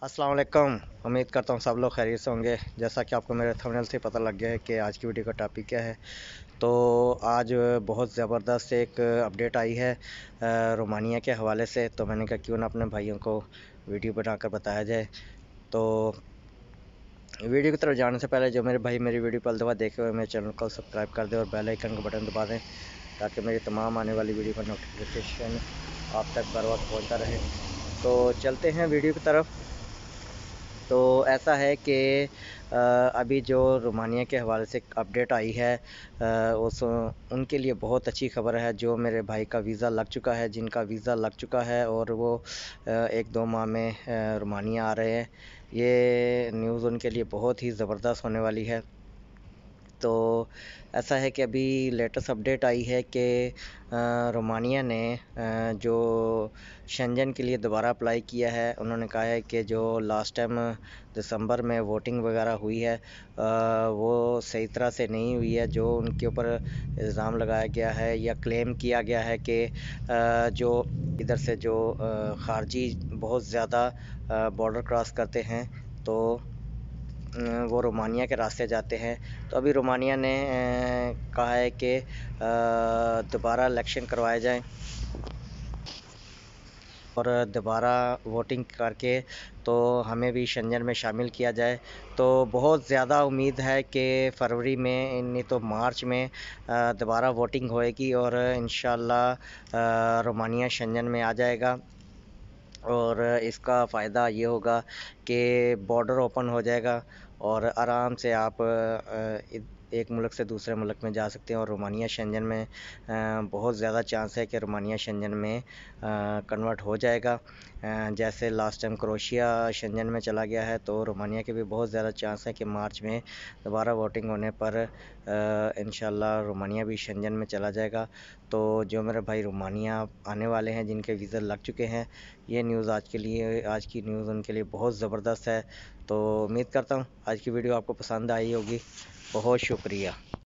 अस्सलाम वालेकुम। उम्मीद करता हूँ सब लोग खैरियत से होंगे। जैसा कि आपको मेरे थंबनेल से पता लग गया है कि आज की वीडियो का टॉपिक क्या है। तो आज बहुत ज़बरदस्त एक अपडेट आई है रोमानिया के हवाले से। तो मैंने कहा क्यों ना अपने भाइयों को वीडियो बनाकर बताया जाए। तो वीडियो की तरफ जाने से पहले जो मेरे भाई मेरी वीडियो पहली दफ़ा देखे हुए मेरे चैनल को सब्सक्राइब कर दें और बेल आइकन का बटन दबा दें ताकि मेरी तमाम आने वाली वीडियो का नोटिफिकेशन आप तक बर वक्त पहुँचता रहे। तो चलते हैं वीडियो की तरफ। तो ऐसा है कि अभी जो रोमानिया के हवाले से अपडेट आई है उस उनके लिए बहुत अच्छी खबर है। जो मेरे भाई का वीज़ा लग चुका है, जिनका वीज़ा लग चुका है और वो 1-2 माह में रोमानिया आ रहे हैं, ये न्यूज़ उनके लिए बहुत ही ज़बरदस्त होने वाली है। तो ऐसा है कि अभी लेटेस्ट अपडेट आई है कि रोमानिया ने जो शेंजन के लिए दोबारा अप्लाई किया है। उन्होंने कहा है कि जो लास्ट टाइम दिसंबर में वोटिंग वगैरह हुई है वो सही तरह से नहीं हुई है। जो उनके ऊपर इल्ज़ाम लगाया गया है या क्लेम किया गया है कि जो इधर से जो खारजी बहुत ज़्यादा बॉर्डर क्रॉस करते हैं तो वो रोमानिया के रास्ते जाते हैं। तो अभी रोमानिया ने कहा है कि दोबारा इलेक्शन करवाए जाएं और दोबारा वोटिंग करके तो हमें भी शेंजन में शामिल किया जाए। तो बहुत ज़्यादा उम्मीद है कि फरवरी में नहीं तो मार्च में दोबारा वोटिंग होएगी और इंशाल्लाह रोमानिया शेंजन में आ जाएगा। और इसका फ़ायदा ये होगा कि बॉर्डर ओपन हो जाएगा और आराम से आप एक मुल्क से दूसरे मुल्क में जा सकते हैं। और रोमानिया शेंजन में बहुत ज़्यादा चांस है कि रोमानिया शेंजन में कन्वर्ट हो जाएगा। जैसे लास्ट टाइम क्रोएशिया शेंजन में चला गया है, तो रोमानिया के भी बहुत ज़्यादा चांस है कि मार्च में दोबारा वोटिंग होने पर इंशाल्लाह रोमानिया भी शेंजन में चला जाएगा। तो जो मेरे भाई रोमानिया आने वाले हैं, जिनके वीज़ा लग चुके हैं, ये न्यूज़ आज की न्यूज़ उनके लिए बहुत ज़बरदस्त है। तो उम्मीद करता हूँ आज की वीडियो आपको पसंद आई होगी। बहुत शुक्रिया।